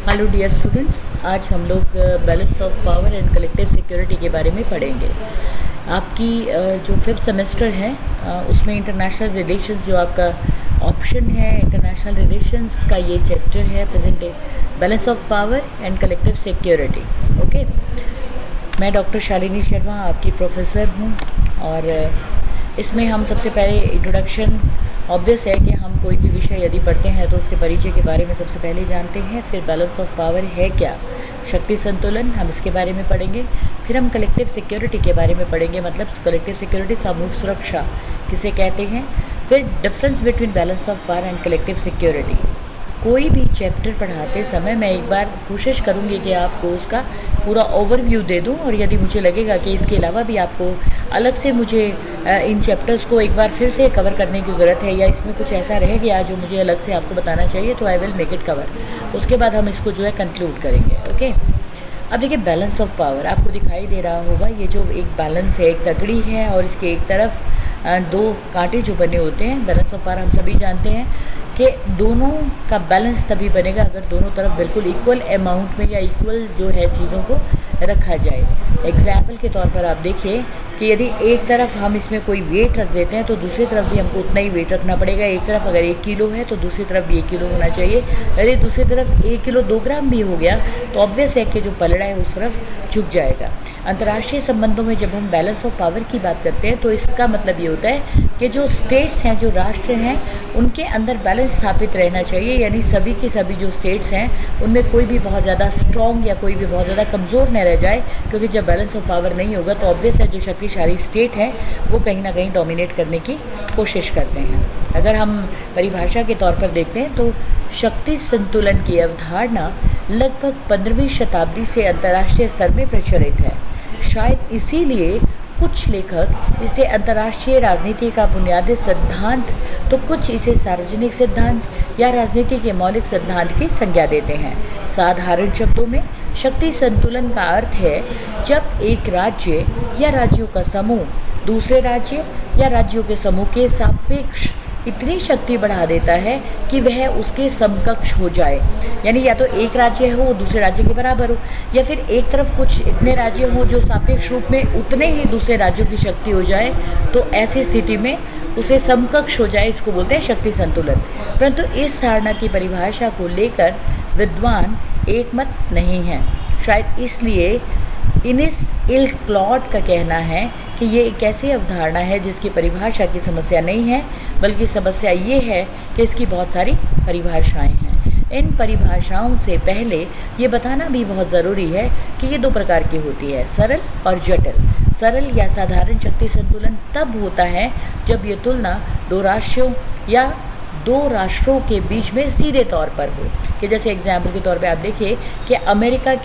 Hello dear students, आज हम लोग balance of power and collective security के बारे में पढ़ेंगे। आपकी जो फिफ्थ सेमेस्टर है उसमें इंटरनेशनल रिलेशंस जो आपका ऑप्शन है, इंटरनेशनल रिलेशंस का ये चैप्टर है present day, balance of power and collective security. Okay, मैं डॉक्टर शालिनी शर्मा आपकी प्रोफेसर हूँ और इसमें हम सबसे पहले इंट्रोडक्शन, ऑब्वियस है कि हम कोई भी विषय यदि पढ़ते हैं तो उसके परिचय के बारे में सबसे पहले जानते हैं। फिर बैलेंस ऑफ पावर है क्या, शक्ति संतुलन, हम इसके बारे में पढ़ेंगे। फिर हम कलेक्टिव सिक्योरिटी के बारे में पढ़ेंगे, मतलब कलेक्टिव सिक्योरिटी सामूहिक सुरक्षा किसे कहते हैं। फिर difference between balance of power and collective security. कोई भी चैप्टर पढ़ाते समय मैं एक बार कोशिश करूंगी कि आपको उसका पूरा ओवरव्यू दे दूं, और यदि मुझे लगेगा कि इसके अलावा भी आपको अलग से मुझे इन चैप्टर्स को एक बार फिर से कवर करने की ज़रूरत है, या इसमें कुछ ऐसा रह गया जो मुझे अलग से आपको बताना चाहिए, तो I will make it cover. उसके बाद हम इसको जो है कंक्लूड करेंगे। ओके, अब देखिए बैलेंस ऑफ पावर आपको दिखाई दे रहा होगा। ये जो एक बैलेंस है, एक तकड़ी है और इसके एक तरफ दो कांटे जो बने होते हैं। बैलेंस ऑफ पावर हम सभी जानते हैं कि दोनों का बैलेंस तभी बनेगा अगर दोनों तरफ बिल्कुल इक्वल अमाउंट में या इक्वल जो है चीज़ों को रखा जाए। एग्जाम्पल के तौर पर आप देखिए कि यदि एक तरफ हम इसमें कोई वेट रख देते हैं तो दूसरी तरफ भी हमको उतना ही वेट रखना पड़ेगा। एक तरफ अगर 1 किलो है तो दूसरी तरफ भी 1 किलो होना चाहिए। यदि दूसरी तरफ 1 किलो 2 ग्राम भी हो गया तो ऑब्वियस है कि जो पलड़ा है उस तरफ झुक जाएगा। अंतर्राष्ट्रीय संबंधों में जब हम बैलेंस ऑफ पावर की बात करते हैं तो इसका मतलब ये होता है कि जो स्टेट्स हैं, जो राष्ट्र हैं, उनके अंदर बैलेंस स्थापित रहना चाहिए। यानी सभी के सभी जो स्टेट्स हैं उनमें कोई भी बहुत ज़्यादा स्ट्रॉन्ग या कोई भी बहुत ज़्यादा कमज़ोर न रह जाए, क्योंकि जब बैलेंस ऑफ पावर नहीं होगा तो ऑब्वियस है जो शक्तिशाली स्टेट है वो कहीं ना कहीं डोमिनेट करने की कोशिश करते हैं। अगर हम परिभाषा के तौर पर देखते हैं तो शक्ति संतुलन की अवधारणा लगभग 15वीं शताब्दी से अंतर्राष्ट्रीय स्तर में प्रचलित है। शायद इसीलिए कुछ लेखक इसे अंतर्राष्ट्रीय राजनीति का बुनियादी सिद्धांत, तो कुछ इसे सार्वजनिक सिद्धांत या राजनीति के मौलिक सिद्धांत की संज्ञा देते हैं। साधारण शब्दों में शक्ति संतुलन का अर्थ है जब एक राज्य या राज्यों का समूह दूसरे राज्य या राज्यों के समूह के सापेक्ष इतनी शक्ति बढ़ा देता है कि वह उसके समकक्ष हो जाए। यानी या तो एक राज्य हो वो दूसरे राज्य के बराबर हो, या फिर एक तरफ कुछ इतने राज्य हो जो सापेक्ष रूप में उतने ही दूसरे राज्यों की शक्ति हो जाए, तो ऐसी स्थिति में उसे समकक्ष हो जाए, इसको बोलते हैं शक्ति संतुलन। परंतु इस धारणा की परिभाषा को लेकर विद्वान एक मत नहीं है। शायद इसलिए इनिस इल क्लॉड का कहना है कि ये एक ऐसी अवधारणा है जिसकी परिभाषा की समस्या नहीं है, बल्कि समस्या ये है कि इसकी बहुत सारी परिभाषाएं हैं। इन परिभाषाओं से पहले ये बताना भी बहुत ज़रूरी है कि ये 2 प्रकार की होती है, सरल और जटिल। सरल या साधारण शक्ति संतुलन तब होता है जब ये तुलना 2 राष्ट्रों या 2 राष्ट्रों के बीच में सीधे तौर पर हो। कि जैसे एग्जाम्पल के तौर पे आप देखिए कि अमेरिका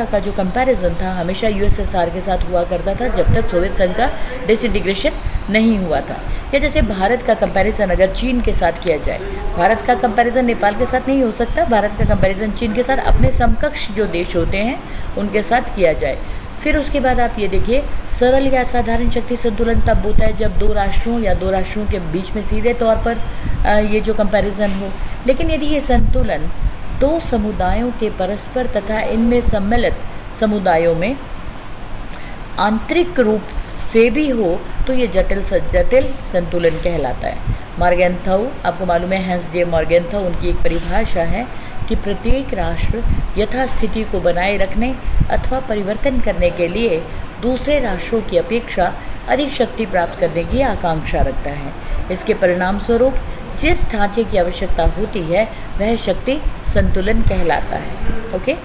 का जो कंपैरिजन था हमेशा यूएसएसआर के साथ हुआ करता था जब तक सोवियत संघ का डिसइंटीग्रेशन नहीं हुआ था। या जैसे भारत का कंपैरिजन अगर चीन के साथ किया जाए, भारत का कंपैरिजन नेपाल के साथ नहीं हो सकता, भारत का कंपैरिजन चीन के साथ अपने समकक्ष जो देश होते हैं उनके साथ किया जाए। फिर उसके बाद आप ये देखिए, सरल या साधारण शक्ति संतुलन तब होता है जब 2 राष्ट्रों या 2 राष्ट्रों के बीच में सीधे तौर पर ये जो कंपैरिजन हो। लेकिन यदि ये संतुलन 2 समुदायों के परस्पर तथा इनमें सम्मिलित समुदायों में आंतरिक रूप से भी हो तो ये जटिल संतुलन कहलाता है। मॉर्गेनथाउ, आपको मालूम है हैंस जे मॉर्गेनथाउ, उनकी एक परिभाषा है कि प्रत्येक राष्ट्र यथास्थिति को बनाए रखने अथवा परिवर्तन करने के लिए दूसरे राष्ट्रों की अपेक्षा अधिक शक्ति प्राप्त करने की आकांक्षा रखता है। इसके परिणाम स्वरूप जिस ढांचे की आवश्यकता होती है वह शक्ति संतुलन कहलाता है। ओके,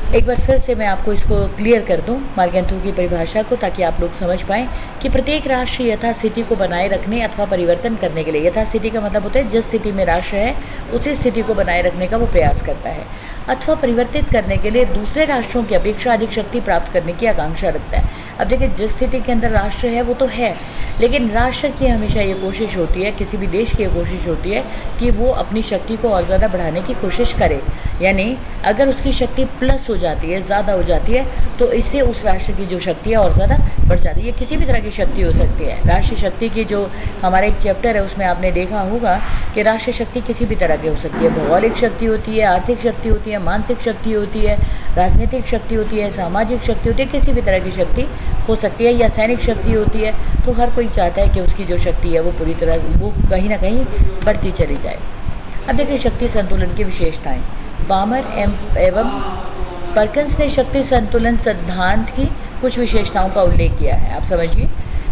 एक बार फिर से मैं आपको इसको क्लियर कर दूं मॉर्गेनथाउ की परिभाषा को, ताकि आप लोग समझ पाएँ कि प्रत्येक राष्ट्र यथास्थिति को बनाए रखने अथवा परिवर्तन करने के लिए, यथास्थिति का मतलब होता है जिस स्थिति में राष्ट्र है उसी स्थिति को बनाए रखने का वो प्रयास करता है, अथवा परिवर्तित करने के लिए दूसरे राष्ट्रों की अपेक्षा अधिक शक्ति प्राप्त करने की आकांक्षा रखता है। अब देखिए, जिस स्थिति के अंदर राष्ट्र है वो तो है, लेकिन राष्ट्र की हमेशा ये कोशिश होती है, किसी भी देश की ये कोशिश होती है कि वो अपनी शक्ति को और ज़्यादा बढ़ाने की कोशिश करे। यानी अगर उसकी शक्ति प्लस हो जाती है, ज़्यादा हो जाती है, तो इससे उस राष्ट्र की जो शक्ति है और ज़्यादा बढ़ जाती है। ये किसी भी तरह की शक्ति हो सकती है। राष्ट्रीय शक्ति की जो हमारा एक चैप्टर है उसमें आपने देखा होगा कि राष्ट्रीय शक्ति किसी भी तरह की हो सकती है। भौगोलिक शक्ति होती है, आर्थिक शक्ति होती है, मानसिक शक्ति होती है, राजनीतिक शक्ति होती है, सामाजिक शक्ति होती है, किसी भी तरह की शक्ति हो सकती है, या सैनिक शक्ति होती है। तो हर कोई चाहता है कि उसकी जो शक्ति है वो पूरी तरह वो कहीं ना कहीं बढ़ती चली जाए। अब देखिए शक्ति संतुलन की विशेषताएं। बामर एवं पर्किंस ने शक्ति संतुलन सिद्धांत की कुछ विशेषताओं का उल्लेख किया है। आप समझिए,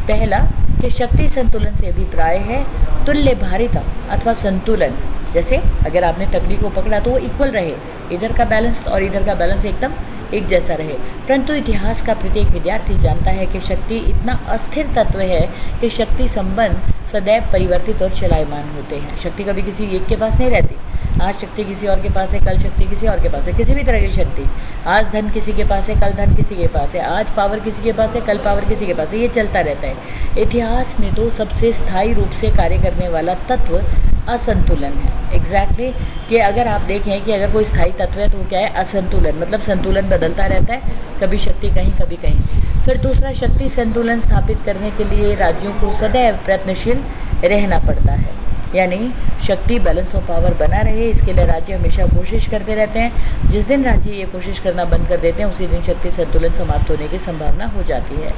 पहला कि शक्ति संतुलन से अभिप्राय है तुल्य भारिता अथवा संतुलन। जैसे अगर आपने तकड़ी को पकड़ा तो वो इक्वल रहे, इधर का बैलेंस और इधर का बैलेंस एकदम एक जैसा रहे। परंतु इतिहास का प्रत्येक विद्यार्थी जानता है कि शक्ति इतना अस्थिर तत्व है कि शक्ति संबंध सदैव परिवर्तित और चलायमान होते हैं। शक्ति कभी किसी एक के पास नहीं रहती। आज शक्ति किसी और के पास है, कल शक्ति किसी और के पास है, किसी भी तरह की शक्ति। आज धन किसी के पास है, कल धन किसी के पास है, आज पावर किसी के पास है, कल पावर किसी के पास है, ये चलता रहता है। इतिहास में तो सबसे स्थायी रूप से कार्य करने वाला तत्व असंतुलन है। एग्जैक्टली कि अगर आप देखें कि अगर कोई स्थायी तत्व है तो वो क्या है, असंतुलन। मतलब संतुलन बदलता रहता है, कभी शक्ति कहीं कभी कहीं। फिर दूसरा, शक्ति संतुलन स्थापित करने के लिए राज्यों को सदैव प्रयत्नशील रहना पड़ता है। यानी शक्ति बैलेंस ऑफ पावर बना रहे, इसके लिए राज्य हमेशा कोशिश करते रहते हैं। जिस दिन राज्य ये कोशिश करना बंद कर देते हैं उसी दिन शक्ति संतुलन समाप्त होने की संभावना हो जाती है।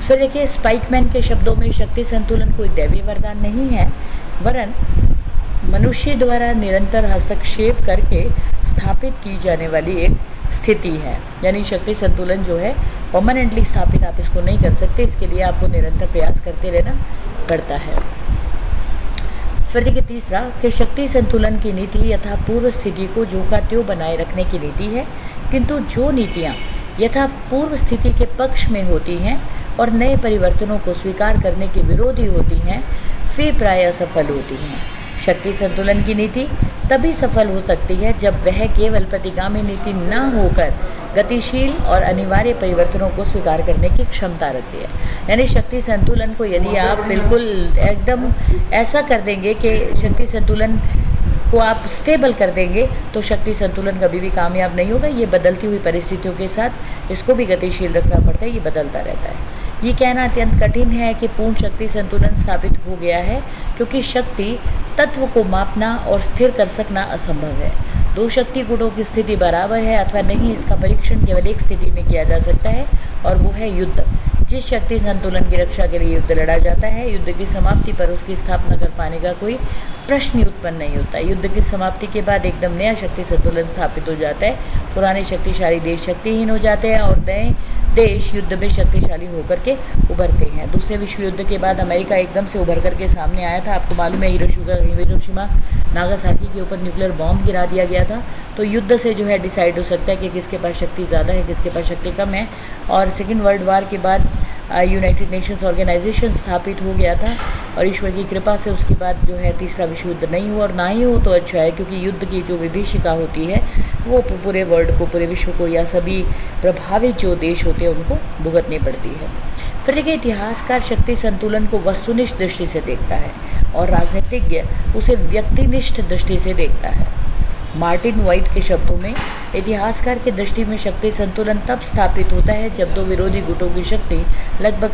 फिर देखिए, स्पाइकमैन के शब्दों में शक्ति संतुलन कोई दैवीय वरदान नहीं है, वरन मनुष्य द्वारा निरंतर हस्तक्षेप करके स्थापित की जाने वाली एक स्थिति है। यानी शक्ति संतुलन जो है परमानेंटली स्थापित आप इसको नहीं कर सकते, इसके लिए आपको निरंतर प्रयास करते रहना पड़ता है। फिर देखिए तीसरा कि शक्ति संतुलन की नीति यथा पूर्व स्थिति को ज्यों का त्यों बनाए रखने की नीति है, किंतु जो नीतियाँ यथा पूर्व स्थिति के पक्ष में होती हैं और नए परिवर्तनों को स्वीकार करने के विरोधी होती हैं, वे प्रायः असफल होती हैं। शक्ति संतुलन की नीति तभी सफल हो सकती है जब वह केवल प्रतिगामी नीति न होकर गतिशील और अनिवार्य परिवर्तनों को स्वीकार करने की क्षमता रखती है। यानी शक्ति संतुलन को यदि आप बिल्कुल एकदम ऐसा कर देंगे कि शक्ति संतुलन को आप स्टेबल कर देंगे तो शक्ति संतुलन कभी भी कामयाब नहीं होगा। ये बदलती हुई परिस्थितियों के साथ इसको भी गतिशील रखना पड़ता है, ये बदलता रहता है। ये कहना अत्यंत कठिन है कि पूर्ण शक्ति संतुलन स्थापित हो गया है, क्योंकि शक्ति तत्व को मापना और स्थिर कर सकना असंभव है। दो शक्ति गुणों की स्थिति बराबर है अथवा नहीं, इसका परीक्षण केवल एक स्थिति में किया जा सकता है और वो है युद्ध। जिस शक्ति संतुलन की रक्षा के लिए युद्ध लड़ा जाता है, युद्ध की समाप्ति पर उसकी स्थापना कर पाने का कोई प्रश्न ही उत्पन्न नहीं होता। युद्ध की समाप्ति के बाद एकदम नया शक्ति संतुलन स्थापित हो जाता है। पुराने शक्तिशाली देश शक्तिहीन हो जाते हैं और नए देश युद्ध में शक्तिशाली होकर के उभरते हैं। दूसरे विश्व युद्ध के बाद अमेरिका एकदम से उभर करके सामने आया था। आपको मालूम है हिरोशिमा नागासाकी के ऊपर न्यूक्लियर बॉम्ब गिरा दिया गया था। तो युद्ध से जो है डिसाइड हो सकता है कि किसके पास शक्ति ज़्यादा है, किसके पास शक्ति कम है। और सेकेंड वर्ल्ड वार के बाद यूनाइटेड नेशंस ऑर्गेनाइजेशन स्थापित हो गया था और ईश्वर की कृपा से उसके बाद जो है तीसरा विश्व युद्ध नहीं हुआ। और ना ही हो तो अच्छा है, क्योंकि युद्ध की जो विभीषिका होती है वो पूरे वर्ल्ड को, पूरे विश्व को या सभी प्रभावित जो देश होते हैं उनको भुगतनी पड़ती है। फिर देखिए, इतिहासकार शक्ति संतुलन को वस्तुनिष्ठ दृष्टि से देखता है और राजनीतिज्ञ उसे व्यक्तिनिष्ठ दृष्टि से देखता है। मार्टिन वाइट के शब्दों में, इतिहासकार की दृष्टि में शक्ति संतुलन तब स्थापित होता है जब दो विरोधी गुटों की शक्ति लगभग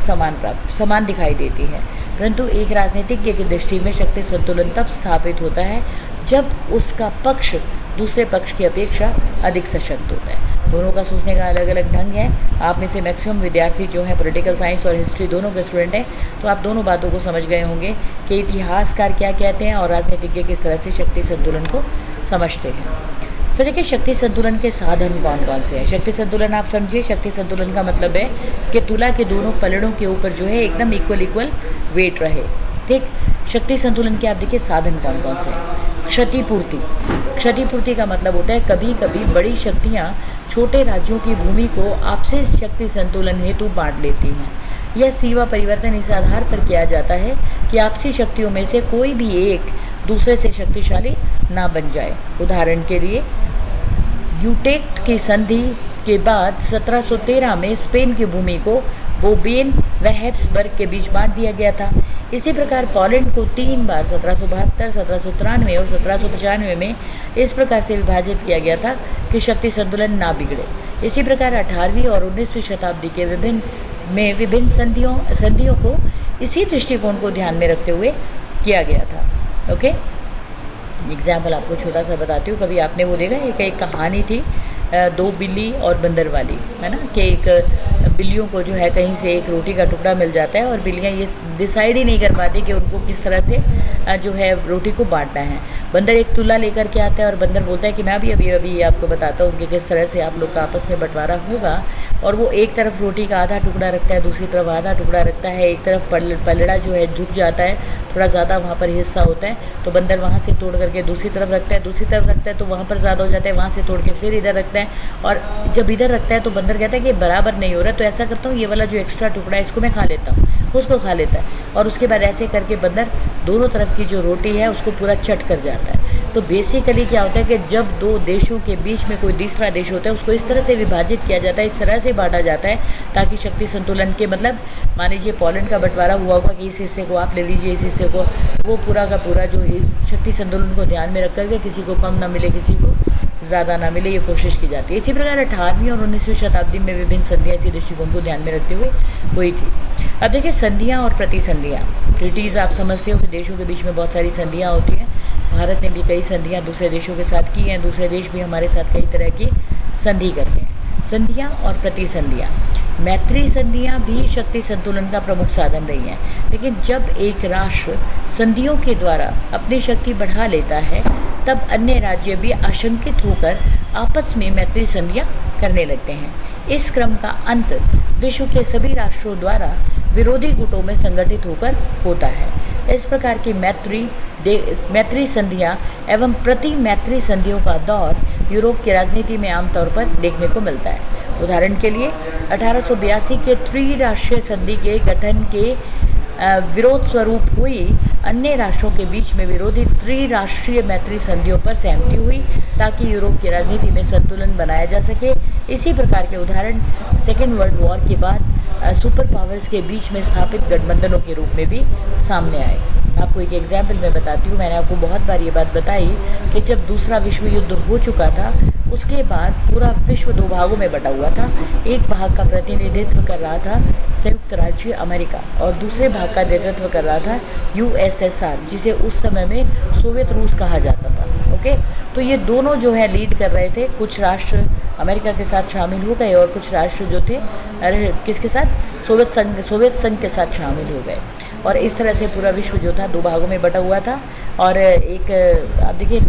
समान दिखाई देती है, परंतु एक राजनीतिज्ञ की दृष्टि में शक्ति संतुलन तब स्थापित होता है जब उसका पक्ष दूसरे पक्ष की अपेक्षा अधिक सशक्त होता है। दोनों का सोचने का अलग अलग ढंग है। आप में से मैक्सिमम विद्यार्थी जो हैं पॉलिटिकल साइंस और हिस्ट्री दोनों के स्टूडेंट हैं, तो आप दोनों बातों को समझ गए होंगे कि इतिहासकार क्या कहते हैं और राजनीतिज्ञ किस तरह से शक्ति संतुलन को समझते हैं। फिर देखिए, शक्ति संतुलन के साधन कौन कौन से हैं। शक्ति संतुलन आप समझिए, शक्ति संतुलन का मतलब है कि तुला के दोनों पलड़ों के ऊपर जो है एकदम इक्वल वेट रहे। ठीक, शक्ति संतुलन के आप देखिए साधन कौन कौन से हैं। क्षतिपूर्ति। क्षतिपूर्ति का मतलब होता है कभी कभी बड़ी शक्तियाँ छोटे राज्यों की भूमि को आपसी शक्ति संतुलन हेतु बांट लेती हैं। यह सीमा परिवर्तन इस आधार पर किया जाता है कि आपसी शक्तियों में से कोई भी एक दूसरे से शक्तिशाली ना बन जाए। उदाहरण के लिए, यूटेक्ट की संधि के बाद 1713 में स्पेन की भूमि को बोबेन व हैब्सबर्ग के बीच बांट दिया गया था। इसी प्रकार पोलैंड को 3 बार 1772, 1793 और 1795 में इस प्रकार से विभाजित किया गया था कि शक्ति संतुलन ना बिगड़े। इसी प्रकार 18वीं और 19वीं शताब्दी के विभिन्न संधियों को इसी दृष्टिकोण को ध्यान में रखते हुए किया गया था। ओके, एग्जाम्पल आपको छोटा सा बताती हूँ। कभी आपने वो देखा एक कहानी थी 2 बिल्ली और बंदर वाली, है ना, कि एक बिल्लियों को जो है कहीं से एक रोटी का टुकड़ा मिल जाता है और बिल्लियाँ ये डिसाइड ही नहीं कर पाती कि उनको किस तरह से जो है रोटी को बांटना है। बंदर एक तुला लेकर के आता है और बंदर बोलता है कि मैं भी अभी आपको बताता हूँ कि किस तरह से आप लोग का आपस में बंटवारा होगा। और वो एक तरफ रोटी का आधा टुकड़ा रखता है, दूसरी तरफ आधा टुकड़ा रखता है, एक तरफ पलड़ा जो है झुक जाता है, थोड़ा ज़्यादा वहाँ पर हिस्सा होता है, तो बंदर वहाँ से तोड़ करके दूसरी तरफ रखता है, दूसरी तरफ रखता है तो वहाँ पर ज़्यादा हो जाता है, वहाँ से तोड़ के फिर इधर रखता है। और जब इधर रखता है तो बंदर कहता है कि बराबर नहीं हो रहा, तो ऐसा करता हूँ ये वाला जो एक्स्ट्रा टुकड़ा है इसको मैं खा लेता हूँ, उसको खा लेता है। और उसके बाद ऐसे करके बंदर दोनों तरफ की जो रोटी है उसको पूरा चट कर जाता है। तो बेसिकली क्या होता है कि जब 2 देशों के बीच में कोई तीसरा देश होता है उसको इस तरह से विभाजित किया जाता है, इस तरह से बांटा जाता है ताकि शक्ति संतुलन के, मतलब मान लीजिए पोलैंड का बंटवारा हुआ होगा कि इस हिस्से को आप ले लीजिए, इस हिस्से को, वो पूरा का पूरा जो शक्ति संतुलन को ध्यान में रख करके किसी को कम ना मिले, किसी को ज़्यादा ना मिले, ये कोशिश की जाती है। इसी प्रकार 18वीं और 19वीं शताब्दी में विभिन्न संधियाँ इसी दृष्टिकोण को ध्यान में रखते हुए हुई थी। अब देखिए संधियाँ और प्रतिसंधियाँ। ट्रीटीज़ आप समझते हो कि देशों के बीच में बहुत सारी संधियाँ होती हैं। भारत ने भी कई संधियाँ दूसरे देशों के साथ की हैं, दूसरे देश भी हमारे साथ कई तरह की संधि करते हैं। संधियाँ और प्रतिसंधियाँ। मैत्री संधियाँ भी शक्ति संतुलन का प्रमुख साधन रही हैं, लेकिन जब एक राष्ट्र संधियों के द्वारा अपनी शक्ति बढ़ा लेता है तब अन्य राज्य भी आशंकित होकर आपस में मैत्री संधियाँ करने लगते हैं। इस क्रम का अंत विश्व के सभी राष्ट्रों द्वारा विरोधी गुटों में संगठित होकर होता है। इस प्रकार की मैत्री संधियाँ एवं प्रति मैत्री संधियों का दौर यूरोप की राजनीति में आमतौर पर देखने को मिलता है। उदाहरण के लिए 1882 के त्रिराष्ट्रीय संधि के गठन के विरोध स्वरूप हुई अन्य राष्ट्रों के बीच में विरोधी त्रिराष्ट्रीय मैत्री संधियों पर सहमति हुई ताकि यूरोप की राजनीति में संतुलन बनाया जा सके। इसी प्रकार के उदाहरण सेकेंड वर्ल्ड वॉर के बाद सुपर पावर्स के बीच में स्थापित गठबंधनों के रूप में भी सामने आए। आपको एक एग्जाम्पल मैं बताती हूँ। मैंने आपको बहुत बार ये बात बताई कि जब दूसरा विश्व युद्ध हो चुका था उसके बाद पूरा विश्व 2 भागों में बटा हुआ था। एक भाग का प्रतिनिधित्व कर रहा था संयुक्त राज्य अमेरिका और दूसरे भाग का नेतृत्व कर रहा था यूएसएसआर, जिसे उस समय में सोवियत रूस कहा जाता था। ओके, तो ये दोनों जो है लीड कर रहे थे। कुछ राष्ट्र अमेरिका के साथ शामिल हो गए और कुछ राष्ट्र जो थे किसके साथ, सोवियत संघ के साथ शामिल हो गए। और इस तरह से पूरा विश्व जो था 2 भागों में बटा हुआ था। और एक आप देखिए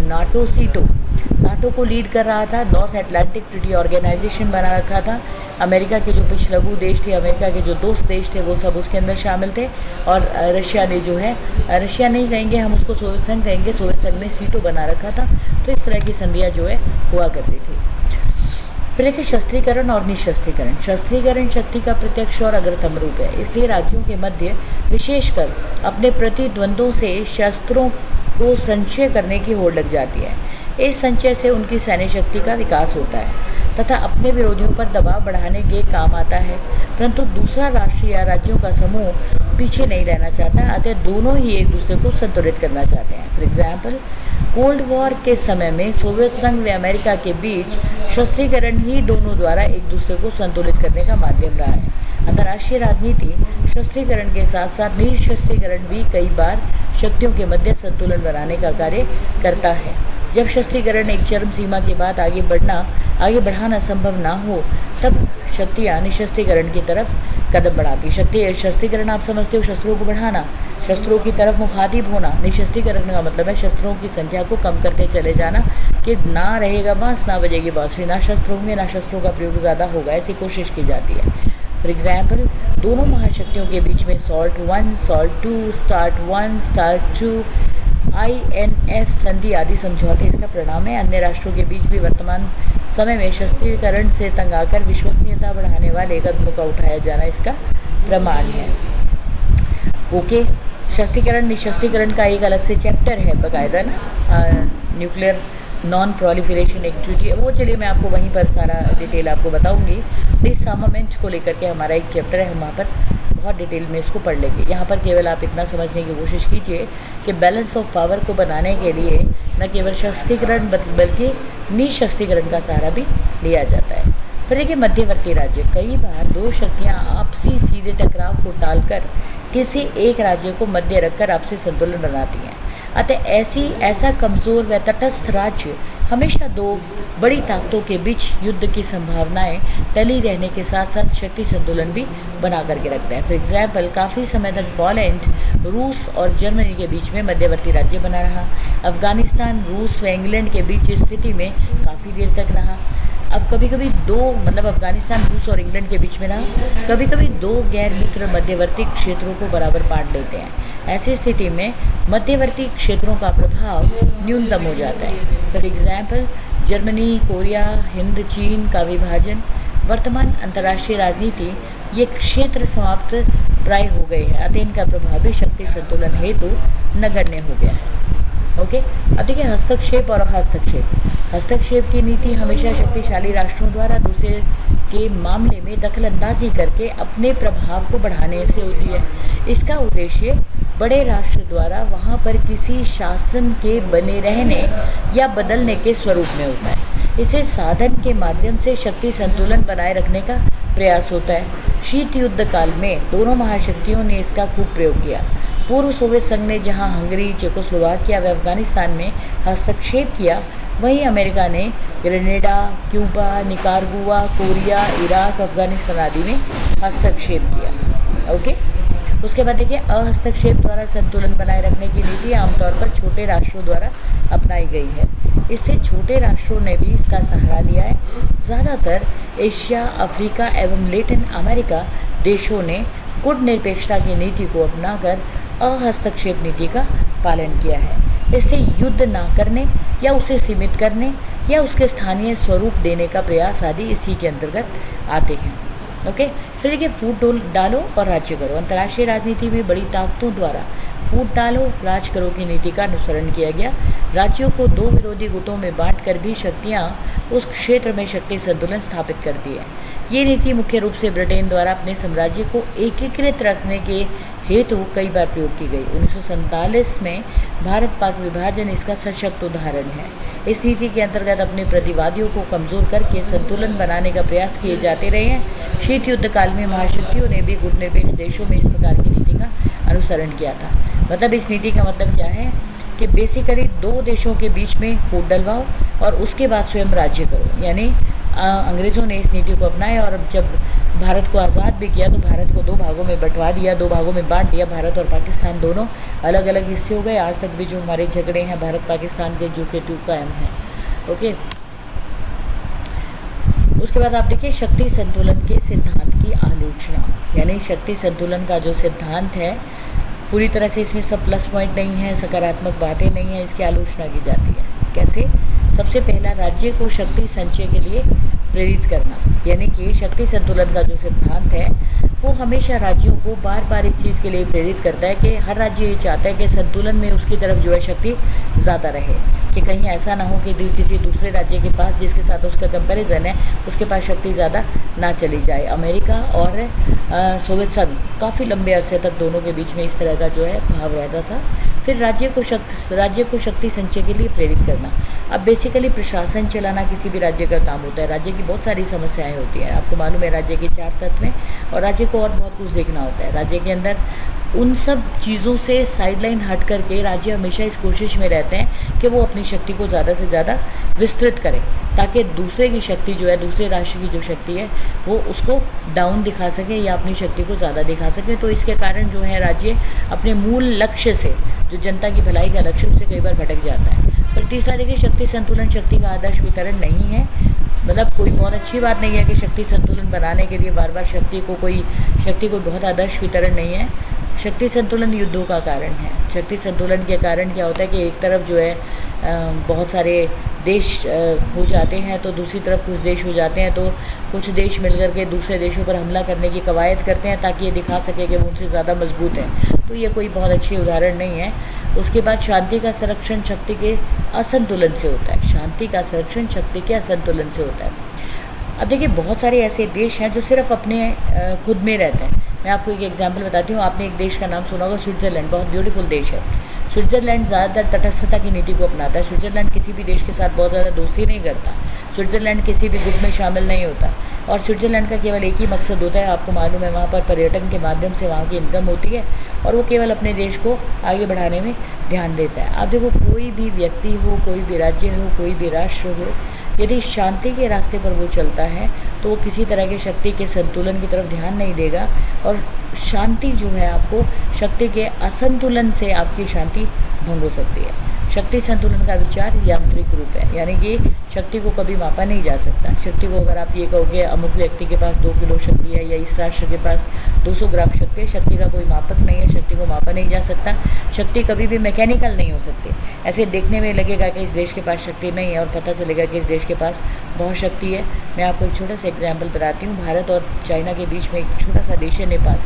नाटो को लीड कर रहा था, नॉर्थ अटलांटिक ट्रीटी ऑर्गेनाइजेशन बना रखा था। अमेरिका के जो पिछलग्गू देश थे, अमेरिका के जो दोस्त देश थे, वो सब उसके अंदर शामिल थे। और रशिया ने जो है, रशिया नहीं कहेंगे हम उसको, सोवियत संघ कहेंगे, सोवियत संघ ने सीटो बना रखा था। तो इस तरह की संधियाँ जो है हुआ करती थी। फिर देखिए शस्त्रीकरण और निशस्त्रीकरण। शस्त्रीकरण शक्ति का प्रत्यक्ष और अग्रतम रूप है, इसलिए राज्यों के मध्य विशेषकर अपने प्रतिद्वंद्वों से शस्त्रों को संचय करने की होड़ लग जाती है। इस संचय से उनकी सैन्य शक्ति का विकास होता है तथा अपने विरोधियों पर दबाव बढ़ाने के काम आता है। परंतु दूसरा राष्ट्र या राज्यों का समूह पीछे नहीं रहना चाहता, अतः दोनों ही एक दूसरे को संतुलित करना चाहते हैं। फॉर एग्जाम्पल, कोल्ड वॉर के समय में सोवियत संघ व अमेरिका के बीच शस्त्रीकरण ही दोनों द्वारा एक दूसरे को संतुलित करने का माध्यम रहा है। अंतर्राष्ट्रीय राजनीति शस्त्रीकरण के साथ साथ निशस्त्रीकरण भी कई बार शक्तियों के मध्य संतुलन बनाने का कार्य करता है। जब शस्त्रीकरण एक चरम सीमा के बाद आगे बढ़ाना संभव ना हो तब शक्तियाँ निशस्त्रीकरण की तरफ कदम बढ़ाती। शस्त्रीकरण आप समझते हो, शस्त्रों को बढ़ाना, शस्त्रों की तरफ मुखातिब होना। निशस्त्रीकरण का मतलब है शस्त्रों की संख्या को कम करते चले जाना, कि ना रहेगा बांस ना बजेगी बांसुरी, ना शस्त्र होंगे ना शस्त्रों का प्रयोग ज़्यादा होगा, ऐसी कोशिश की जाती है। फॉर एग्जाम्पल, दोनों महाशक्तियों के बीच में salt 1, salt 2, start 1, start 2, INF संधि आदि समझौते इसका परिणाम है। अन्य राष्ट्रों के बीच भी वर्तमान समय में शस्त्रीकरण से तंग आकर विश्वसनीयता बढ़ाने वाले कदमों का उठाया जाना इसका प्रमाण है। ओके, शस्त्रीकरण निशस्त्रीकरण का एक अलग से चैप्टर है बकायदा ना, nuclear non proliferation act treaty है, वो चलिए मैं आपको वहीं पर सारा डिटेल आपको बताऊंगी। डिसआर्मामेंट को लेकर के हमारा एक चैप्टर है, हम वहाँ पर बहुत डिटेल में इसको पढ़ लेंगे। यहाँ पर केवल आप इतना समझने की कोशिश कीजिए कि बैलेंस ऑफ पावर को बनाने के लिए न केवल शस्त्रीकरण बल्कि निशस्त्रीकरण का सहारा भी लिया जाता है। फिर देखिए मध्यवर्ती राज्य, कई बार दो शक्तियाँ आपसी सीधे टकराव को टालकर किसी एक राज्य को मध्य रखकर आपसी संतुलन बनाती हैं। अतः ऐसा कमज़ोर व तटस्थ राज्य हमेशा दो बड़ी ताकतों के बीच युद्ध की संभावनाएं टली रहने के साथ साथ शक्ति संतुलन भी बना करके रखता है। फॉर एग्जाम्पल, काफ़ी समय तक पोलैंड रूस और जर्मनी के बीच में मध्यवर्ती राज्य बना रहा। अफगानिस्तान रूस व इंग्लैंड के बीच स्थिति में काफ़ी देर तक रहा। अब कभी कभी दो अफगानिस्तान रूस और इंग्लैंड के बीच में रहा, कभी कभी दो गैर मित्र मध्यवर्ती क्षेत्रों को बराबर बांट लेते हैं। ऐसी स्थिति में मध्यवर्ती क्षेत्रों का प्रभाव न्यूनतम हो जाता है। For example, Germany, Korea, Hind, चीन का विभाजन, वर्तमान अंतर्राष्ट्रीय राजनीति, ये क्षेत्र समाप्त प्राय हो गए हैं। अतः इनका प्रभाव भी शक्ति संतुलन हेतु नगण्य हो गया है। ओके, अब देखिए हस्तक्षेप और हस्तक्षेप। हस्तक्षेप की नीति हमेशा शक्तिशाली राष्ट्रों द्वारा दूसरे के मामले में दखल अंदाजी करके अपने प्रभाव को बढ़ाने से होती है। इसका उद्देश्य बड़े राष्ट्र द्वारा वहाँ पर किसी शासन के बने रहने या बदलने के स्वरूप में होता है। इसे साधन के माध्यम से शक्ति संतुलन बनाए रखने का प्रयास होता है। शीत युद्ध काल में दोनों महाशक्तियों ने इसका खूब प्रयोग किया। पूर्व सोवियत संघ ने जहां हंगरी, चेकोस्लोवाकिया व अफगानिस्तान में हस्तक्षेप किया, वहीं अमेरिका ने Grenada, Cuba, Nicaragua, Korea, Iraq, Afghanistan आदि में हस्तक्षेप किया। ओके, उसके बाद देखिए अहस्तक्षेप द्वारा संतुलन बनाए रखने की नीति आमतौर पर छोटे राष्ट्रों द्वारा अपनाई गई है। इससे छोटे राष्ट्रों ने भी इसका सहारा लिया है। ज़्यादातर एशिया, अफ्रीका एवं लैटिन अमेरिका देशों ने गुट निरपेक्षता की नीति को अपनाकर अहस्तक्षेप नीति का पालन किया है। इससे युद्ध ना करने या उसे सीमित करने या उसके स्थानीय स्वरूप देने का प्रयास आदि इसी के अंतर्गत आते हैं। ओके, फिर देखिए फूट डालो और राज्य करो। अंतर्राष्ट्रीय राजनीति में बड़ी ताकतों द्वारा फूट डालो राज करो की नीति का अनुसरण किया गया। राज्यों को दो विरोधी गुटों में बांटकर भी शक्तियाँ उस क्षेत्र में शक्ति संतुलन स्थापित करती है। ये नीति मुख्य रूप से ब्रिटेन द्वारा अपने साम्राज्य को एकीकृत रखने के हेतु कई बार प्रयोग की गई। 1947 में भारत पाक विभाजन इसका सशक्त उदाहरण है। इस नीति के अंतर्गत अपने प्रतिवादियों को कमज़ोर करके संतुलन बनाने का प्रयास किए जाते रहे हैं। शीत युद्ध काल में महाशक्तियों ने भी गुटनिरपेक्ष देशों में इस प्रकार की नीति का अनुसरण किया था। मतलब इस नीति का मतलब क्या है कि बेसिकली दो देशों के बीच में फूट डलवाओ और उसके बाद स्वयं राज्य करो। यानी अंग्रेज़ों ने इस नीति को अपनाया और जब भारत को आज़ाद भी किया तो भारत को दो भागों में बंटवा दिया, दो भागों में बांट दिया। भारत और पाकिस्तान दोनों अलग अलग हिस्से हो गए। आज तक भी जो हमारे झगड़े हैं भारत पाकिस्तान के जो के टू कायम हैं। ओके, उसके बाद आप देखिए शक्ति संतुलन के सिद्धांत की आलोचना। यानी शक्ति संतुलन का जो सिद्धांत है पूरी तरह से इसमें सब प्लस पॉइंट नहीं है, सकारात्मक बातें नहीं है, इसकी आलोचना की जाती है। कैसे? सबसे पहला, राज्य को शक्ति संचय के लिए प्रेरित करना। यानी कि शक्ति संतुलन का जो सिद्धांत है वो हमेशा राज्यों को बार बार इस चीज़ के लिए प्रेरित करता है कि हर राज्य ये चाहता है कि संतुलन में उसकी तरफ जो है शक्ति ज़्यादा रहे, कि कहीं ऐसा ना हो कि किसी दूसरे राज्य के पास जिसके साथ उसका कंपैरिजन है उसके पास शक्ति ज़्यादा ना चली जाए। अमेरिका और सोवियत संघ काफ़ी लंबे अरसे तक दोनों के बीच में इस तरह का जो है भाव रहता था। फिर राज्य को शक्ति संचय के लिए प्रेरित करना। अब बेसिकली प्रशासन चलाना किसी भी राज्य का काम होता है। राज्य की बहुत सारी समस्याएं होती हैं, आपको मालूम है, राज्य के 4 तत्व हैं और राज्य को और बहुत कुछ देखना होता है। राज्य के अंदर उन सब चीज़ों से साइडलाइन हट करके राज्य हमेशा इस कोशिश में रहते हैं कि वो अपनी शक्ति को ज़्यादा से ज़्यादा विस्तृत करें ताकि दूसरे की शक्ति जो है, दूसरे राष्ट्र की जो शक्ति है वो उसको डाउन दिखा सके या अपनी शक्ति को ज़्यादा दिखा सके। तो इसके कारण जो है राज्य अपने मूल लक्ष्य से, जो जनता की भलाई का लक्ष्य, उससे कई बार भटक जाता है। फिर तीसरा देखिए शक्ति संतुलन शक्ति का आदर्श वितरण नहीं है। मतलब कोई बहुत अच्छी बात नहीं है कि शक्ति संतुलन बनाने के लिए बार बार शक्ति को बहुत आदर्श वितरण नहीं है। शक्ति संतुलन युद्धों का कारण है। शक्ति संतुलन के कारण क्या होता है कि एक तरफ जो है बहुत सारे देश हो जाते हैं तो दूसरी तरफ कुछ देश हो जाते हैं, तो कुछ देश मिलकर के दूसरे देशों पर हमला करने की कवायद करते हैं ताकि ये दिखा सके कि वो उनसे ज़्यादा मजबूत हैं। तो ये कोई बहुत अच्छी उदाहरण नहीं है। उसके बाद शांति का संरक्षण शक्ति के असंतुलन से होता है। शांति का संरक्षण शक्ति के असंतुलन से होता है। अब देखिए, बहुत सारे ऐसे देश हैं जो सिर्फ अपने खुद में रहते हैं। मैं आपको एक एग्जांपल बताती हूँ। आपने एक देश का नाम सुना होगा, स्विट्ज़रलैंड। बहुत ब्यूटीफुल देश है। स्विट्ज़रलैंड ज़्यादातर तटस्थता की नीति को अपनाता है। स्विट्ज़रलैंड किसी भी देश के साथ बहुत ज़्यादा दोस्ती नहीं करता। स्विट्ज़रलैंड किसी भी ग्रुप में शामिल नहीं होता। और स्विट्ज़रलैंड का केवल एक ही मकसद होता है, आपको मालूम है, वहाँ पर पर्यटन के माध्यम से वहाँ की इनकम होती है और वो केवल अपने देश को आगे बढ़ाने में ध्यान देता है। आप देखो, कोई भी व्यक्ति हो, कोई भी राज्य हो, कोई भी राष्ट्र हो, यदि शांति के रास्ते पर वो चलता है तो वो किसी तरह की शक्ति के संतुलन की तरफ ध्यान नहीं देगा। और शांति जो है, आपको शक्ति के असंतुलन से आपकी शांति भंग हो सकती है। शक्ति संतुलन का विचार यांत्रिक रूप है, यानी कि शक्ति को कभी मापा नहीं जा सकता। शक्ति को अगर आप ये कहोगे अमुक व्यक्ति के पास 2 किलो शक्ति है या इस राष्ट्र के पास 200 ग्राम शक्ति है, शक्ति का कोई मापक नहीं है। शक्ति को मापा नहीं जा सकता। शक्ति कभी भी मैकेनिकल नहीं हो सकती। ऐसे देखने में लगेगा कि इस देश के पास शक्ति नहीं है और पता चलेगा कि इस देश के पास बहुत शक्ति है। मैं आपको एक छोटा सा एग्जाम्पल बताती हूँ। भारत और चाइना के बीच में एक छोटा सा देश है नेपाल।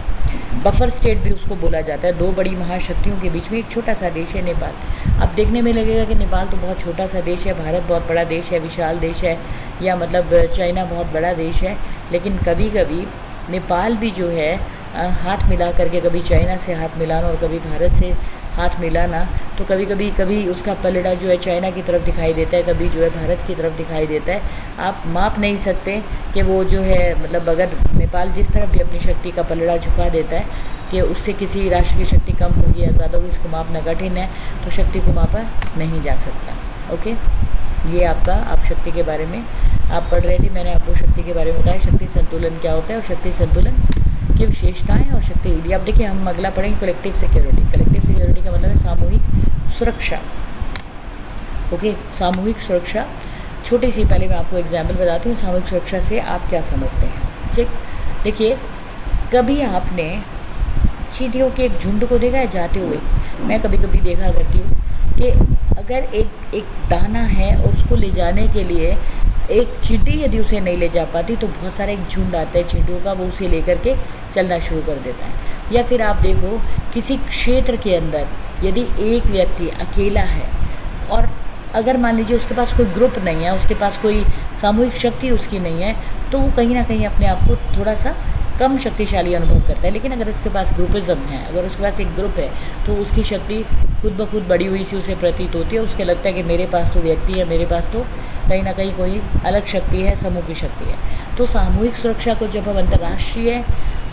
बफर स्टेट भी उसको बोला जाता है। 2 बड़ी महाशक्तियों के बीच में एक छोटा सा देश है नेपाल। अब देखने में लगेगा कि नेपाल तो बहुत छोटा सा देश है, भारत बहुत बड़ा देश है, विशाल देश है, या मतलब चाइना बहुत बड़ा देश है। लेकिन कभी कभी नेपाल भी जो है हाथ मिला करके, कभी चाइना से हाथ मिलाना और कभी भारत से हाथ मिलाना, तो कभी उसका पलड़ा जो है चाइना की तरफ दिखाई देता है, कभी जो है भारत की तरफ दिखाई देता है। आप माप नहीं सकते कि वो जो है, मतलब अगर नेपाल जिस तरफ भी अपनी शक्ति का पलड़ा झुका देता है कि उससे किसी राष्ट्र की शक्ति कम होगी या ज़्यादा होगी, इसको मापना कठिन है। तो शक्ति को मापा नहीं जा सकता। ओके, ये आपका, आप शक्ति के बारे में आप पढ़ रहे थे, मैंने आपको शक्ति के बारे में बताया। शक्ति संतुलन क्या होता है और शक्ति संतुलन की विशेषताएं और शक्ति ईडी। अब देखिए, हम अगला पढ़ेंगे कलेक्टिव सिक्योरिटी। कलेक्टिव सिक्योरिटी का मतलब है सामूहिक सुरक्षा। ओके, सामूहिक सुरक्षा। छोटी सी पहले मैं आपको एग्जाम्पल बताती हूँ सामूहिक सुरक्षा से आप क्या समझते हैं। ठीक, देखिए, कभी आपने चींटियों के एक झुंड को देखा है जाते हुए? मैं कभी कभी देखा करती हूँ कि अगर एक दाना है और उसको ले जाने के लिए एक चींटी यदि उसे नहीं ले जा पाती तो बहुत सारा एक झुंड आता है चींटियों का, वो उसे लेकर के चलना शुरू कर देता है। या फिर आप देखो, किसी क्षेत्र के अंदर यदि एक व्यक्ति अकेला है और अगर मान लीजिए उसके पास कोई ग्रुप नहीं है, उसके पास कोई सामूहिक शक्ति उसकी नहीं है, तो वो कहीं ना कहीं अपने आप को थोड़ा सा कम शक्तिशाली अनुभव करता है। लेकिन अगर उसके पास ग्रुपिज्म है, अगर उसके पास एक ग्रुप है, तो उसकी शक्ति खुद ब खुद बड़ी हुई सी उसे प्रतीत होती है। उसके लगता है कि मेरे पास तो व्यक्ति है, मेरे पास तो कहीं ना कहीं कोई अलग शक्ति है, समूह की शक्ति है। तो सामूहिक सुरक्षा को जब हम अंतर्राष्ट्रीय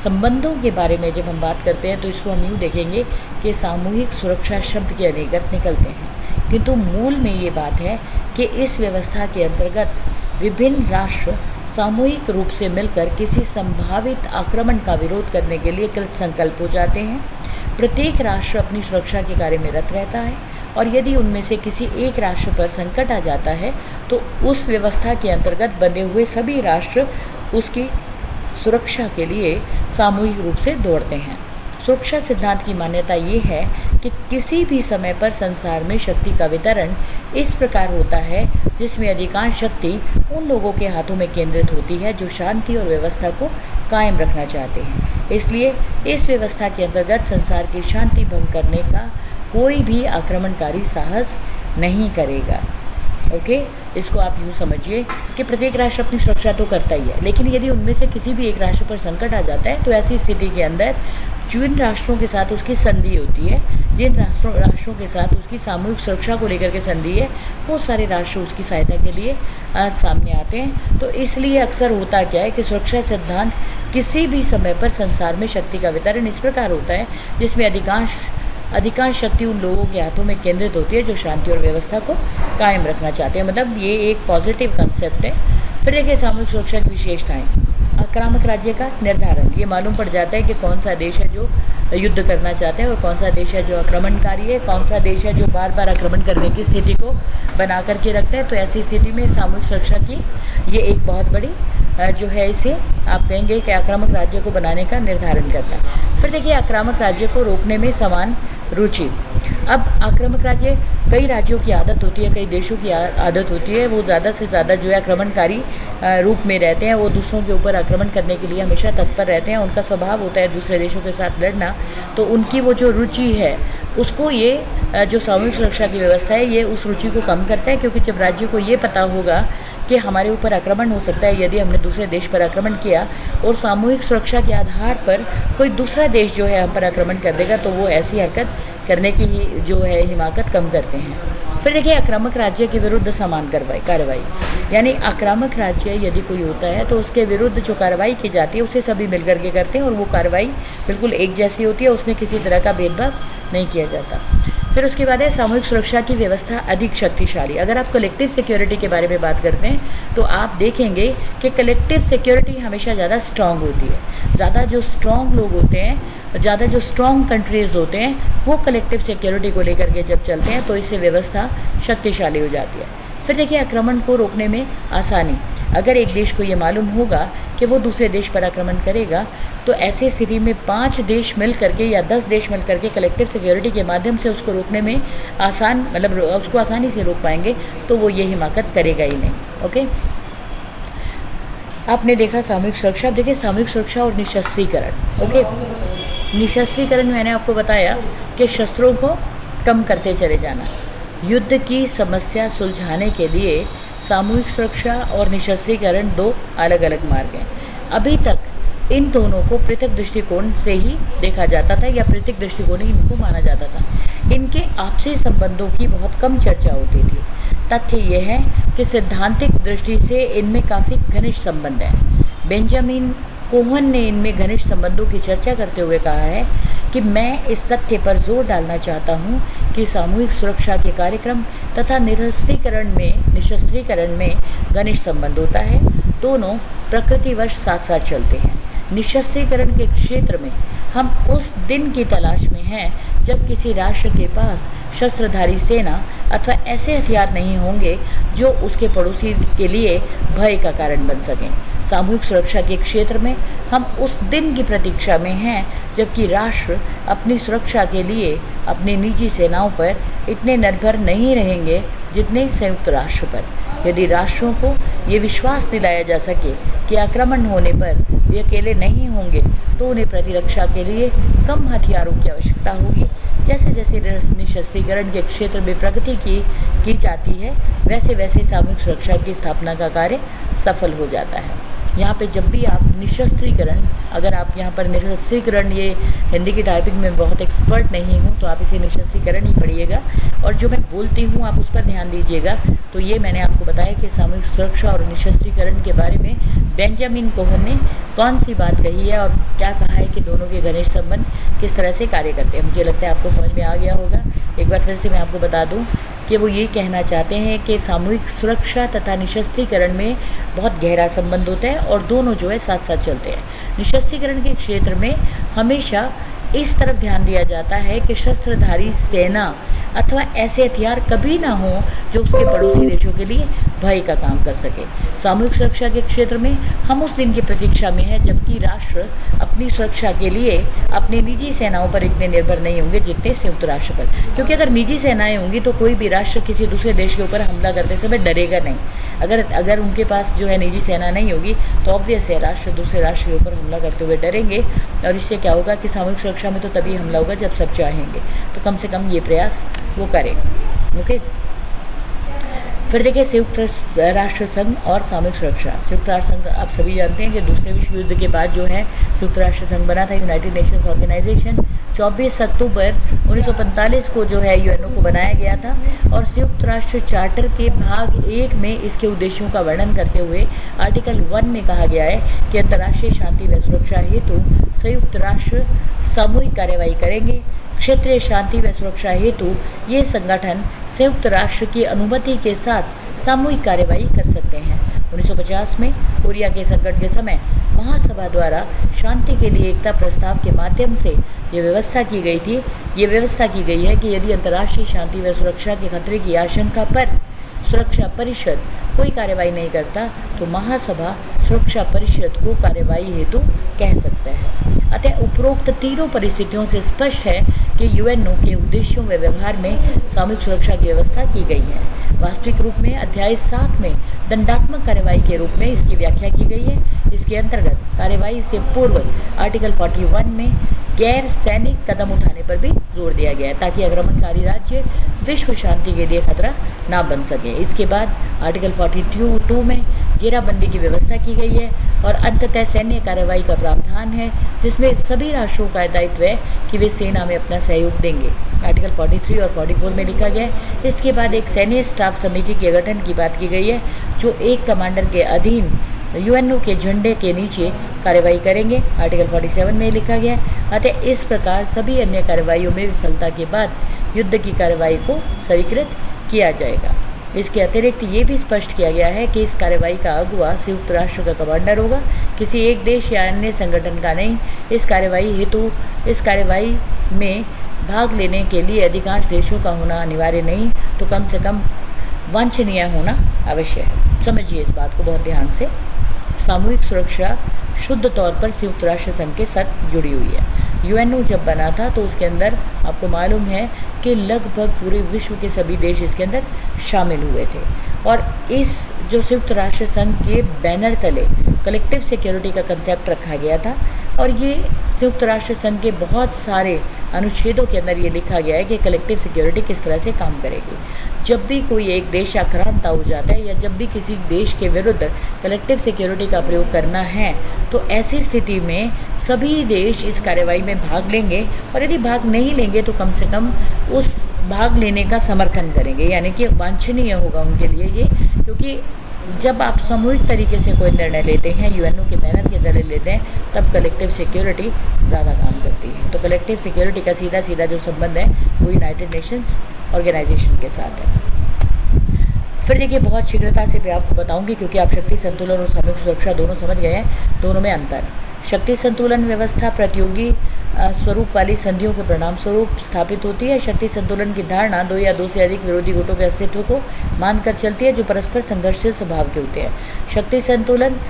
संबंधों के बारे में जब हम बात करते हैं तो इसको हम यूँ देखेंगे कि सामूहिक सुरक्षा शब्द के अनेक अर्थ निकलते हैं, किंतु मूल में ये बात है कि इस व्यवस्था के अंतर्गत विभिन्न राष्ट्र सामूहिक रूप से मिलकर किसी संभावित आक्रमण का विरोध करने के लिए कृत संकल्प हो जाते हैं। प्रत्येक राष्ट्र अपनी सुरक्षा के कार्य में रत रहता है और यदि उनमें से किसी एक राष्ट्र पर संकट आ जाता है तो उस व्यवस्था के अंतर्गत बंधे हुए सभी राष्ट्र उसकी सुरक्षा के लिए सामूहिक रूप से दौड़ते हैं। सुरक्षा सिद्धांत की मान्यता ये है कि किसी भी समय पर संसार में शक्ति का वितरण इस प्रकार होता है जिसमें अधिकांश शक्ति उन लोगों के हाथों में केंद्रित होती है जो शांति और व्यवस्था को कायम रखना चाहते हैं। इसलिए इस व्यवस्था के अंतर्गत संसार की शांति भंग करने का कोई भी आक्रमणकारी साहस नहीं करेगा। ओके, इसको आप यूँ समझिए कि प्रत्येक राष्ट्र अपनी सुरक्षा तो करता ही है, लेकिन यदि उनमें से किसी भी एक राष्ट्र पर संकट आ जाता है तो ऐसी स्थिति के अंदर जिन राष्ट्रों के साथ उसकी संधि होती है, जिन राष्ट्रों के साथ उसकी सामूहिक सुरक्षा को लेकर के संधि है, वो सारे राष्ट्र उसकी सहायता के लिए सामने आते हैं। तो इसलिए अक्सर होता क्या है कि सुरक्षा सिद्धांत किसी भी समय पर संसार में शक्ति का वितरण इस प्रकार होता है जिसमें अधिकांश शक्ति उन लोगों के हाथों में केंद्रित होती है जो शांति और व्यवस्था को कायम रखना चाहते हैं। मतलब ये एक पॉजिटिव कंसेप्ट है। फिर देखिए सामूहिक सुरक्षा की विशेषताएं। आक्रामक राज्य का निर्धारण, ये मालूम पड़ जाता है कि कौन सा देश है जो युद्ध करना चाहता है और कौन सा देश है जो आक्रमणकारी है, कौन सा देश है जो बार बार आक्रमण करने की स्थिति को बना करके रखता है। तो ऐसी स्थिति में सामूहिक सुरक्षा की ये एक बहुत बड़ी जो है इसे आप कहेंगे कि आक्रामक राज्य को बनाने का निर्धारण करता है। फिर देखिए आक्रामक राज्य को रोकने में समान रुचि। अब आक्रामक राज्य, कई राज्यों की आदत होती है, कई देशों की आदत होती है, वो ज़्यादा से ज़्यादा जो है आक्रमणकारी रूप में रहते हैं। वो दूसरों के ऊपर आक्रमण करने के लिए हमेशा तत्पर रहते हैं। उनका स्वभाव होता है दूसरे देशों के साथ लड़ना। तो उनकी वो जो रुचि है उसको ये जो सामूहिक सुरक्षा की व्यवस्था है ये उस रुचि को कम करता है, क्योंकि जब राज्य को ये पता होगा कि हमारे ऊपर आक्रमण हो सकता है यदि हमने दूसरे देश पर आक्रमण किया, और सामूहिक सुरक्षा के आधार पर कोई दूसरा देश जो है हम पर आक्रमण कर देगा, तो वो ऐसी हरकत करने की जो है हिमाकत कम करते हैं। फिर देखिए, आक्रामक राज्य के विरुद्ध समान कार्रवाई, यानी आक्रामक राज्य यदि कोई होता है तो उसके विरुद्ध जो कार्रवाई की जाती है उसे सभी मिलकर के करते हैं, और वो कार्रवाई बिल्कुल एक जैसी होती है, उसमें किसी तरह का भेदभाव नहीं किया जाता। फिर उसके बाद है सामूहिक सुरक्षा की व्यवस्था अधिक शक्तिशाली। अगर आप कलेक्टिव सिक्योरिटी के बारे में बात करते हैं तो आप देखेंगे कि कलेक्टिव सिक्योरिटी हमेशा ज़्यादा स्ट्रांग होती है। ज़्यादा जो स्ट्रांग लोग होते हैं, ज़्यादा जो स्ट्रांग कंट्रीज़ होते हैं, वो कलेक्टिव सिक्योरिटी को लेकर के जब चलते हैं तो इससे व्यवस्था शक्तिशाली हो जाती है। फिर देखिए, आक्रमण को रोकने में आसानी। अगर एक देश को ये मालूम होगा कि वो दूसरे देश पर आक्रमण करेगा, तो ऐसी स्थिति में 5 देश मिल करके या 10 देश मिल करके कलेक्टिव सिक्योरिटी के माध्यम से उसको रोकने में उसको आसानी से रोक पाएंगे, तो वो ये हिमाकत करेगा ही नहीं। ओके, आपने देखा सामूहिक सुरक्षा। अब देखिए सामूहिक सुरक्षा और निशस्त्रीकरण। ओके, निशस्त्रीकरण मैंने आपको बताया कि शस्त्रों को कम करते चले जाना। युद्ध की समस्या सुलझाने के लिए सामूहिक सुरक्षा और निशस्त्रीकरण 2 अलग अलग मार्ग हैं। अभी तक इन दोनों को पृथक दृष्टिकोण से ही देखा जाता था, या पृथक दृष्टिकोण ही इनको माना जाता था। इनके आपसी संबंधों की बहुत कम चर्चा होती थी। तथ्य यह है कि सैद्धांतिक दृष्टि से इनमें काफ़ी घनिष्ठ संबंध हैं। बेंजामिन कोहन ने इनमें घनिष्ठ संबंधों की चर्चा करते हुए कहा है कि मैं इस तथ्य पर जोर डालना चाहता हूं कि सामूहिक सुरक्षा के कार्यक्रम तथा निशस्त्रीकरण में घनिष्ठ संबंध होता है। दोनों प्रकृतिवश साथ साथ चलते हैं। निशस्त्रीकरण के क्षेत्र में हम उस दिन की तलाश में हैं जब किसी राष्ट्र के पास शस्त्रधारी सेना अथवा ऐसे हथियार नहीं होंगे जो उसके पड़ोसी के लिए भय का कारण बन सकें। सामूहिक सुरक्षा के क्षेत्र में हम उस दिन की प्रतीक्षा में हैं जबकि राष्ट्र अपनी सुरक्षा के लिए अपनी निजी सेनाओं पर इतने निर्भर नहीं रहेंगे जितने संयुक्त राष्ट्र पर। यदि राष्ट्रों को ये विश्वास दिलाया जा सके कि आक्रमण होने पर वे अकेले नहीं होंगे, तो उन्हें प्रतिरक्षा के लिए कम हथियारों की आवश्यकता होगी। जैसे जैसे निशस्त्रीकरण के क्षेत्र में प्रगति की जाती है, वैसे वैसे सामूहिक सुरक्षा की स्थापना का कार्य सफल हो जाता है। यहाँ पे जब भी आप निशस्त्रीकरण, अगर आप यहाँ पर निशस्त्रीकरण, ये हिंदी की टाइपिंग में बहुत एक्सपर्ट नहीं हूँ तो आप इसे निशस्त्रीकरण ही पढ़िएगा, और जो मैं बोलती हूँ आप उस पर ध्यान दीजिएगा। तो ये मैंने आपको बताया कि सामूहिक सुरक्षा और निशस्त्रीकरण के बारे में बेंजामिन कोहन ने कौन सी बात कही है और क्या कहा है कि दोनों के घनिष्ठ संबंध किस तरह से कार्य करते हैं। मुझे लगता है आपको समझ में आ गया होगा। एक बार फिर से मैं आपको बता दूँ कि वो ये कहना चाहते हैं कि सामूहिक सुरक्षा तथा निशस्त्रीकरण में बहुत गहरा संबंध होता है और दोनों जो है साथ साथ चलते हैं। निशस्त्रीकरण के क्षेत्र में हमेशा इस तरफ ध्यान दिया जाता है कि शस्त्रधारी सेना अथवा ऐसे हथियार कभी ना हो जो उसके पड़ोसी देशों के लिए भय का काम कर सके। सामूहिक सुरक्षा के क्षेत्र में हम उस दिन की प्रतीक्षा में हैं जबकि राष्ट्र अपनी सुरक्षा के लिए अपनी निजी सेनाओं पर इतने निर्भर नहीं होंगे जितने संयुक्त राष्ट्र पर, क्योंकि अगर निजी सेनाएं होंगी तो कोई भी राष्ट्र किसी दूसरे देश के ऊपर हमला करते समय डरेगा नहीं। अगर उनके पास जो है निजी सेना नहीं होगी तो ऑब्वियस है राष्ट्र दूसरे राष्ट्र के ऊपर हमला करते हुए डरेंगे, और इससे क्या होगा कि सामूहिक सुरक्षा में तो तभी हमला होगा जब सब चाहेंगे। तो कम से कम ये प्रयास वो करें। ओके, फिर देखिए संयुक्त राष्ट्र संघ और सामूहिक सुरक्षा। संयुक्त राष्ट्र संघ आप सभी जानते हैं कि दूसरे विश्व युद्ध के बाद जो है संयुक्त राष्ट्र संघ बना था, यूनाइटेड नेशंस ऑर्गेनाइजेशन। 24 अक्टूबर 1945 को जो है यूएनओ को बनाया गया था, और संयुक्त राष्ट्र चार्टर के भाग 1 में इसके उद्देश्यों का वर्णन करते हुए आर्टिकल 1 में कहा गया है कि अंतर्राष्ट्रीय शांति व सुरक्षा हेतु संयुक्त राष्ट्र सामूहिक कार्यवाही करेंगे। क्षेत्रीय शांति व सुरक्षा हेतु ये संगठन संयुक्त राष्ट्र की अनुमति के साथ सामूहिक कार्यवाही कर सकते हैं। 1950 में कोरिया के संकट के समय महासभा द्वारा शांति के लिए एकता प्रस्ताव के माध्यम से ये व्यवस्था की गई है कि यदि अंतर्राष्ट्रीय शांति व सुरक्षा के खतरे की आशंका पर सुरक्षा परिषद कोई कार्रवाई नहीं करता तो महासभा सुरक्षा परिषद को कार्यवाही हेतु कह सकता है। अतः उपरोक्त तीनों परिस्थितियों से स्पष्ट है कि यूएनओ के उद्देश्यों व व्यवहार में सामूहिक सुरक्षा की व्यवस्था की गई है। वास्तविक रूप में अध्याय 7 में दंडात्मक कार्यवाही के रूप में इसकी व्याख्या की गई है। इसके अंतर्गत कार्यवाही से पूर्व आर्टिकल 41 में गैर सैनिक कदम उठाने पर भी जोर दिया गया है ताकि आक्रमणकारी राज्य विश्व शांति के लिए खतरा ना बन सके। इसके बाद आर्टिकल 42 में घेराबंदी की व्यवस्था की गई है और अंततः सैन्य कार्रवाई का प्रावधान है जिसमें सभी राष्ट्रों का दायित्व है कि वे सेना में अपना सहयोग देंगे। आर्टिकल 43 और 44 में लिखा गया है। इसके बाद एक सैन्य स्टाफ समिति के गठन की बात की गई है जो एक कमांडर के अधीन यूएनओ के झंडे के नीचे कार्रवाई करेंगे। आर्टिकल 47 में लिखा गया है। अतः इस प्रकार सभी अन्य कार्रवाइयों में विफलता के बाद युद्ध की कार्रवाई को स्वीकृत किया जाएगा। इसके अतिरिक्त ये भी स्पष्ट किया गया है कि इस कार्रवाई का अगुवा संयुक्त राष्ट्र का कमांडर होगा, किसी एक देश या अन्य संगठन का नहीं। इस कार्रवाई में भाग लेने के लिए अधिकांश देशों का होना अनिवार्य नहीं तो कम से कम वांछनीय होना आवश्यक है। समझिए इस बात को बहुत ध्यान से। सामूहिक सुरक्षा शुद्ध तौर पर संयुक्त राष्ट्र संघ के साथ जुड़ी हुई है। यूएनओ जब बना था तो उसके अंदर आपको मालूम है कि लगभग पूरे विश्व के सभी देश इसके अंदर शामिल हुए थे और इस जो संयुक्त राष्ट्र संघ के बैनर तले कलेक्टिव सिक्योरिटी का कंसेप्ट रखा गया था और ये संयुक्त राष्ट्र संघ के बहुत सारे अनुच्छेदों के अंदर ये लिखा गया है कि कलेक्टिव सिक्योरिटी किस तरह से काम करेगी। जब भी कोई एक देश आक्रांता हो जाता है या जब भी किसी देश के विरुद्ध कलेक्टिव सिक्योरिटी का प्रयोग करना है तो ऐसी स्थिति में सभी देश इस कार्रवाई में भाग लेंगे और यदि भाग नहीं लेंगे तो कम से कम उस भाग लेने का समर्थन करेंगे, यानी कि वांछनीय होगा उनके लिए ये, क्योंकि जब आप सामूहिक तरीके से कोई निर्णय लेते हैं, यूएनओ के बैनर के तले लेते हैं, तब कलेक्टिव सिक्योरिटी ज़्यादा काम करती है। तो कलेक्टिव सिक्योरिटी का सीधा सीधा जो संबंध है वो यूनाइटेड नेशंस ऑर्गेनाइजेशन के साथ है। फिर देखिए बहुत शीघ्रता से मैं आपको बताऊंगी क्योंकि आप शक्ति संतुलन और सामूहिक सुरक्षा दोनों समझ गए हैं, दोनों में अंतर। शक्ति संतुलन व्यवस्था प्रतियोगी स्वरूप वाली संधियों के परिणाम स्वरूप स्थापित होती है। शक्ति संतुलन की धारणा दो या दो से अधिक विरोधी गुटों के अस्तित्व को मानकर चलती है जो परस्पर संघर्षशील स्वभाव के होते हैं। शक्ति संतुलन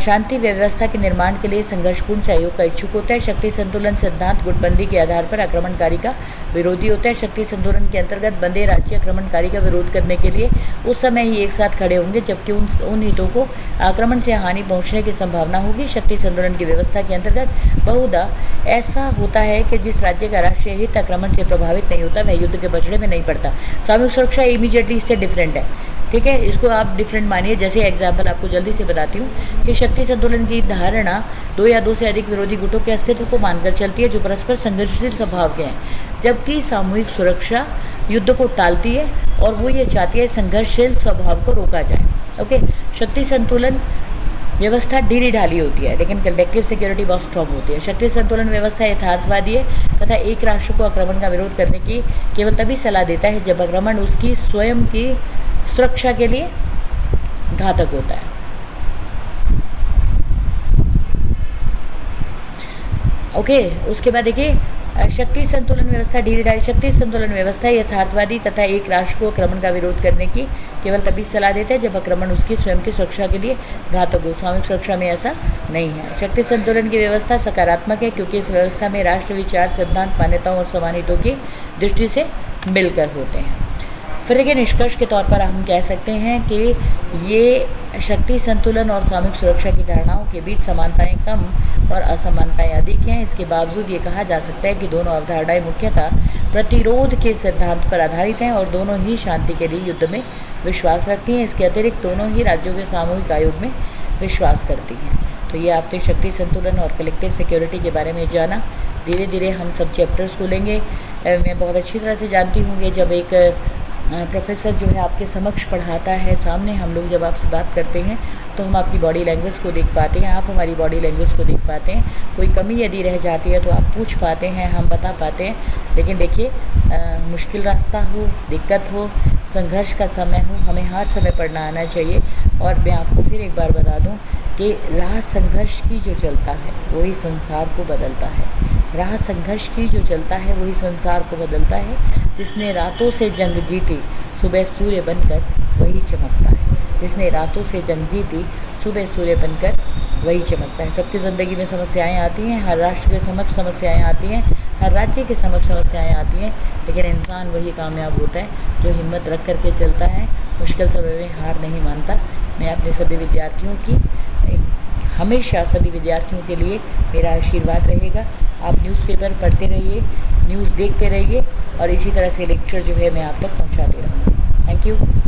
शांति व्यवस्था के निर्माण के लिए संघर्षपूर्ण सहयोग का इच्छुक होता है। शक्ति संतुलन सिद्धांत गुटबंदी के आधार पर आक्रमणकारी का विरोधी होता है। शक्ति संतुलन के अंतर्गत बंदे राज्य आक्रमणकारी का विरोध करने के लिए उस समय ही एक साथ खड़े होंगे जबकि उन हितों को आक्रमण से हानि पहुंचने की संभावना होगी। शक्ति संतुलन की व्यवस्था के अंतर्गत बहुधा ऐसा होता है कि जिस राज्य का राष्ट्रीय हित आक्रमण से प्रभावित नहीं होता वह युद्ध के बछड़े में नहीं पड़ता। सामूहिक सुरक्षा इमीडिएटली इससे डिफरेंट है, ठीक है, इसको आप डिफरेंट मानिए। जैसे एग्जाम्पल आपको जल्दी से बताती हूँ कि शक्ति संतुलन की धारणा दो या दो से अधिक विरोधी गुटों के अस्तित्व को मानकर चलती है जो परस्पर संघर्षशील स्वभाव के हैं, जबकि सामूहिक सुरक्षा युद्ध को टालती है और वो ये चाहती है संघर्षशील स्वभाव को रोका जाए। ओके, शक्ति संतुलन व्यवस्था ढीली ढाली होती है लेकिन कलेक्टिव सिक्योरिटी बहुत स्ट्रॉन्ग होती है। शक्ति संतुलन व्यवस्था यथार्थवादी है तथा एक राष्ट्र को आक्रमण का विरोध करने की केवल तभी सलाह देता है जब आक्रमण उसकी स्वयं की सुरक्षा के लिए घातक होता है। ओके, उसके बाद देखिए शक्ति संतुलन व्यवस्था ढीली ढाली। शक्ति संतुलन व्यवस्था यथार्थवादी तथा एक राष्ट्र को आक्रमण का विरोध करने की केवल तभी सलाह देता है जब आक्रमण उसकी स्वयं की सुरक्षा के लिए घातक हो। सामूहिक सुरक्षा में ऐसा नहीं है। शक्ति संतुलन की व्यवस्था सकारात्मक है क्योंकि इस व्यवस्था में राष्ट्र विचार सिद्धांत मान्यताओं और समान हितों की दृष्टि से मिलकर होते हैं। फिर देखिए निष्कर्ष के तौर पर हम कह सकते हैं कि ये शक्ति संतुलन और सामूहिक सुरक्षा की धारणाओं के बीच समानताएं कम और असमानताएं अधिक हैं। इसके बावजूद ये कहा जा सकता है कि दोनों अवधारणाएं मुख्यतः प्रतिरोध के सिद्धांत पर आधारित हैं और दोनों ही शांति के लिए युद्ध में विश्वास रखती हैं। इसके अतिरिक्त दोनों ही राज्यों के सामूहिक आयोग में विश्वास करती हैं। तो ये आपने शक्ति संतुलन और कलेक्टिव सिक्योरिटी के बारे में जाना। धीरे धीरे हम सब चैप्टर्स को लेंगे। मैं बहुत अच्छी तरह से जानती हूँ कि जब एक प्रोफेसर जो है आपके समक्ष पढ़ाता है, सामने हम लोग जब आपसे बात करते हैं तो हम आपकी बॉडी लैंग्वेज को देख पाते हैं, आप हमारी बॉडी लैंग्वेज को देख पाते हैं। कोई कमी यदि रह जाती है तो आप पूछ पाते हैं, हम बता पाते हैं। लेकिन देखिए मुश्किल रास्ता हो, दिक्कत हो, संघर्ष का समय हो, हमें हर समय पढ़ना आना चाहिए। और मैं आपको फिर एक बार बता दूं कि राह संघर्ष की जो चलता है वही संसार को बदलता है। राह संघर्ष की जो चलता है वही संसार को बदलता है। जिसने रातों से जंग जीती सुबह सूर्य बनकर वही चमकता है। जिसने रातों से जंग जीती सुबह सूर्य बनकर वही चमकता है। सबकी ज़िंदगी में समस्याएं आती हैं, हर राष्ट्र के समक्ष समस्याएं आती हैं, हर राज्य के समक्ष समस्याएं आती हैं, लेकिन इंसान वही कामयाब होता है जो हिम्मत रख कर के चलता है, मुश्किल समय में हार नहीं मानता। मैं अपने सभी विद्यार्थियों की हमेशा सभी विद्यार्थियों के लिए मेरा आशीर्वाद रहेगा। आप न्यूज़पेपर पढ़ते रहिए, न्यूज़ देखते रहिए और इसी तरह से लेक्चर जो है मैं आप तक पहुंचाते रहूँगी। Thank you.